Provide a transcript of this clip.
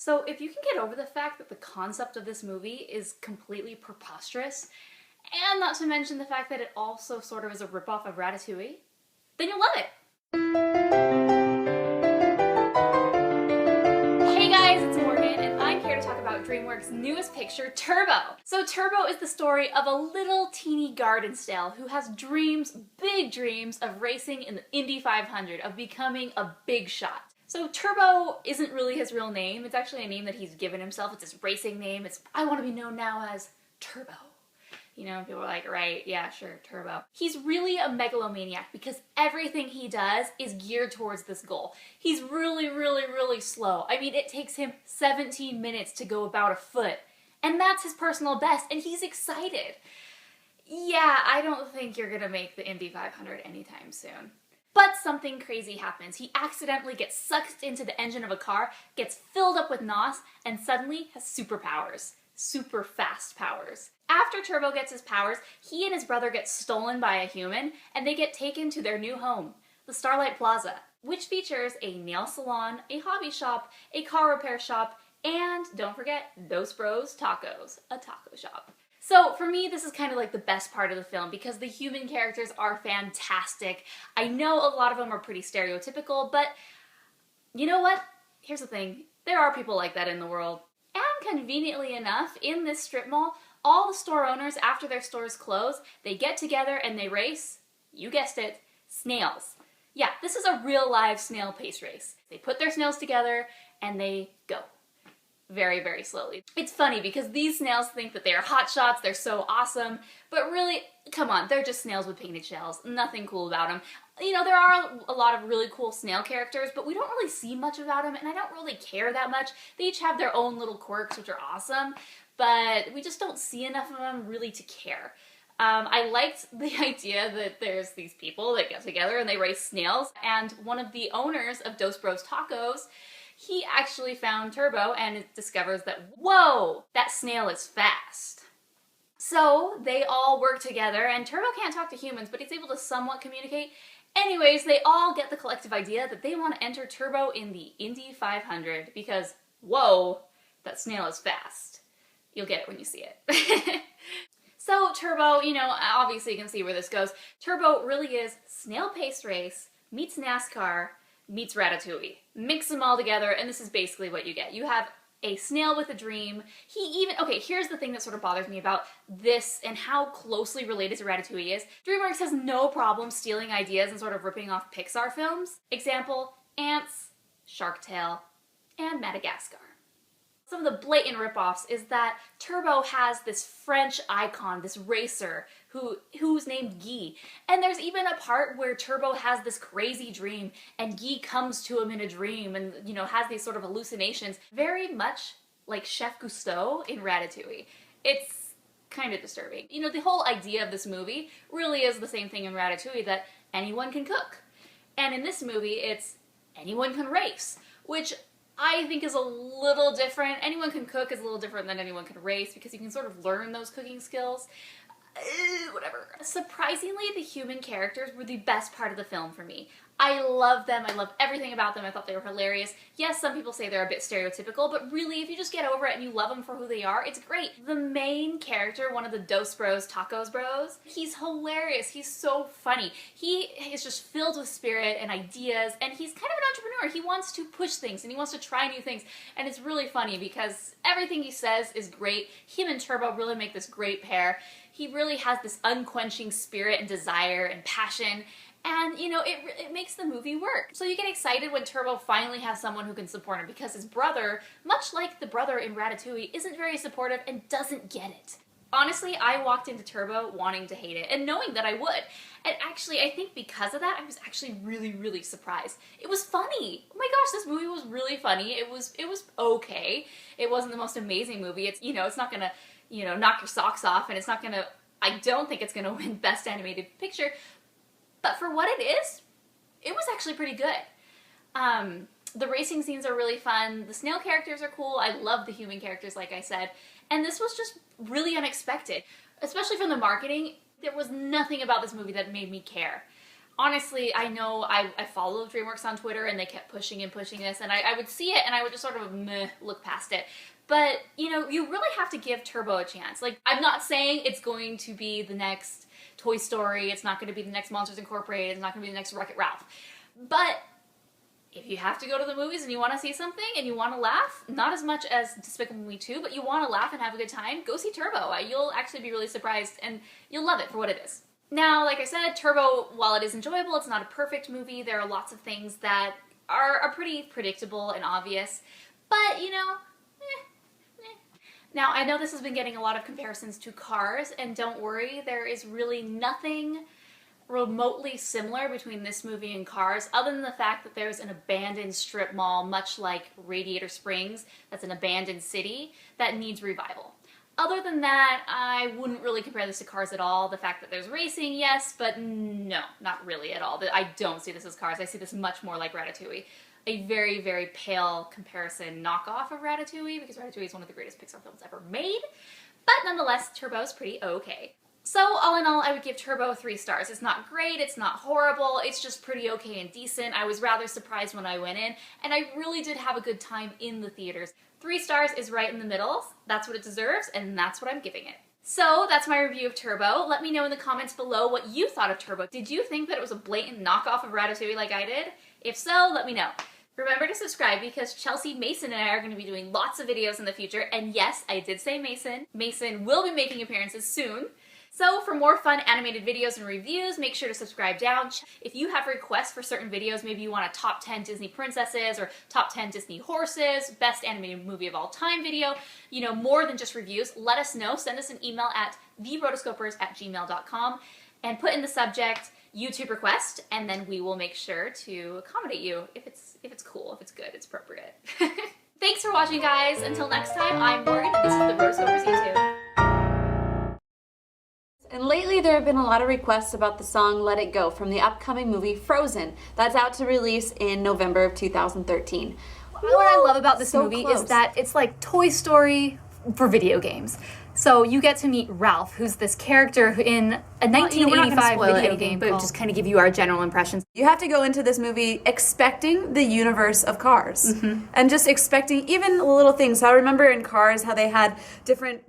So if you can get over the fact that the concept of this movie is completely preposterous, and not to mention the fact that it also sort of is a ripoff of Ratatouille, then you'll love it. Hey guys, it's Morgan, and I'm here to talk about DreamWorks' newest picture, Turbo. So Turbo is the story of a little teeny garden snail who has dreams, big dreams, of racing in the Indy 500, of becoming a big shot. So Turbo isn't really his real name. It's actually a name that he's given himself. It's his racing name. I want to be known now as Turbo. You know, people are like, right, yeah, sure, Turbo. He's really a megalomaniac because everything he does is geared towards this goal. He's really slow. I mean, it takes him 17 minutes to go about a foot, and that's his personal best, and he's excited. Yeah, I don't think you're gonna make the Indy 500 anytime soon. But something crazy happens. He accidentally gets sucked into the engine of a car, gets filled up with NOS, and suddenly has superpowers. Super fast powers. After Turbo gets his powers, he and his brother get stolen by a human, and they get taken to their new home, the Starlight Plaza, which features a nail salon, a hobby shop, a car repair shop, and don't forget, Dos Bros Tacos, a taco shop. So for me, this is kind of like the best part of the film because the human characters are fantastic. I know a lot of them are pretty stereotypical, but you know what? Here's the thing. There are people like that in the world. And conveniently enough, in this strip mall, all the store owners, after their stores close, they get together and they race, you guessed it, snails. Yeah, this is a real live snail pace race. They put their snails together and they go. Very slowly. It's funny because these snails think that they are hotshots, they're so awesome, but really, come on, they're just snails with painted shells. Nothing cool about them. You know, there are a lot of really cool snail characters, but we don't really see much about them, and I don't really care that much. They each have their own little quirks, which are awesome, but we just don't see enough of them really to care. I liked the idea that there's these people that get together and they race snails, and one of the owners of Dos Bros Tacos, he actually found Turbo and discovers that, whoa, that snail is fast. So they all work together, and Turbo can't talk to humans, but he's able to somewhat communicate. Anyways, they all get the collective idea that they want to enter Turbo in the Indy 500 because, whoa, that snail is fast. You'll get it when you see it. So Turbo, you know, obviously you can see where this goes. Turbo really is snail-paced race meets NASCAR meets Ratatouille. Mix them all together, and this is basically what you get. You have a snail with a dream. Okay, here's the thing that sort of bothers me about this and how closely related to Ratatouille is. DreamWorks has no problem stealing ideas and sort of ripping off Pixar films. Example, Ants, Shark Tale, and Madagascar. Some of the blatant ripoffs is that Turbo has this French icon, this racer, who's named Guy. And there's even a part where Turbo has this crazy dream and Guy comes to him in a dream and, you know, has these sort of hallucinations. Very much like Chef Gusteau in Ratatouille. It's kind of disturbing. You know, the whole idea of this movie really is the same thing in Ratatouille, that anyone can cook. And in this movie, it's anyone can race, which I think is a little different. Anyone can cook is a little different than anyone can race because you can sort of learn those cooking skills. Whatever. Surprisingly, the human characters were the best part of the film for me. I love them. I love everything about them. I thought they were hilarious. Yes, some people say they're a bit stereotypical, but really, if you just get over it and you love them for who they are, it's great. The main character, one of the Dos Bros Tacos Bros, he's hilarious. He's so funny. He is just filled with spirit and ideas, and he's kind of an entrepreneur. He wants to push things, and he wants to try new things, and it's really funny because everything he says is great. Him and Turbo really make this great pair. He really has this unquenching spirit and desire and passion, and, you know, it makes the movie work. So you get excited when Turbo finally has someone who can support him because his brother, much like the brother in Ratatouille, isn't very supportive and doesn't get it. Honestly, I walked into Turbo wanting to hate it and knowing that I would. And actually, I think because of that, I was actually really surprised. It was funny. Oh my gosh, this movie was really funny. It was okay. It wasn't the most amazing movie. It's, you know, it's not gonna, you know, knock your socks off, and it's not gonna, I don't think it's gonna win Best Animated Picture. But for what it is, it was actually pretty good. The racing scenes are really fun. The snail characters are cool. I love the human characters, like I said. And this was just really unexpected. Especially from the marketing, there was nothing about this movie that made me care. honestly, I know I follow DreamWorks on Twitter, and they kept pushing and pushing this, and I would see it, and I would just sort of look past it. But, you know, you really have to give Turbo a chance. Like, I'm not saying it's going to be the next Toy Story, it's not going to be the next Monsters Incorporated, it's not going to be the next Wreck-It Ralph. But if you have to go to the movies and you want to see something and you want to laugh, not as much as Despicable Me 2, but you want to laugh and have a good time, go see Turbo. You'll actually be really surprised, and you'll love it for what it is. Now, like I said, Turbo, while it is enjoyable, it's not a perfect movie. There are lots of things that are pretty predictable and obvious, but, you know, Now, I know this has been getting a lot of comparisons to Cars, and don't worry, there is really nothing remotely similar between this movie and Cars, other than the fact that there's an abandoned strip mall, much like Radiator Springs, that's an abandoned city, that needs revival. Other than that, I wouldn't really compare this to Cars at all. The fact that there's racing, yes, but no, not really at all. I don't see this as Cars. I see this much more like Ratatouille. A very, very pale comparison knockoff of Ratatouille, because Ratatouille is one of the greatest Pixar films ever made. But nonetheless, Turbo's pretty okay. So all in all, I would give Turbo 3 stars. It's not great, it's not horrible, it's just pretty okay and decent. I was rather surprised when I went in, and I really did have a good time in the theaters. 3 stars is right in the middle. That's what it deserves, and that's what I'm giving it. So that's my review of Turbo. Let me know in the comments below what you thought of Turbo. Did you think that it was a blatant knockoff of Ratatouille like I did? If so, let me know. Remember to subscribe, because Chelsea, Mason, and I are going to be doing lots of videos in the future. And yes, I did say Mason. Mason will be making appearances soon. So for more fun animated videos and reviews, make sure to subscribe down. If you have requests for certain videos, maybe you want a top 10 Disney princesses or top 10 Disney horses, best animated movie of all time video, you know, more than just reviews, let us know. Send us an email at therotoscopers@gmail.com and put in the subject YouTube request, and then we will make sure to accommodate you if it's cool, if it's good, it's appropriate. Thanks for watching, guys. Until next time, I'm Morgan, and this is the Rotoscopers YouTube. And lately there have been a lot of requests about the song Let It Go from the upcoming movie Frozen that's out to release in November of 2013. What I love about this movie is that it's like Toy Story for video games. So you get to meet Ralph, who's this character in a 1985 video game, but just kind of give you our general impressions. You have to go into this movie expecting the universe of Cars. And just expecting even little things. So I remember in Cars how they had different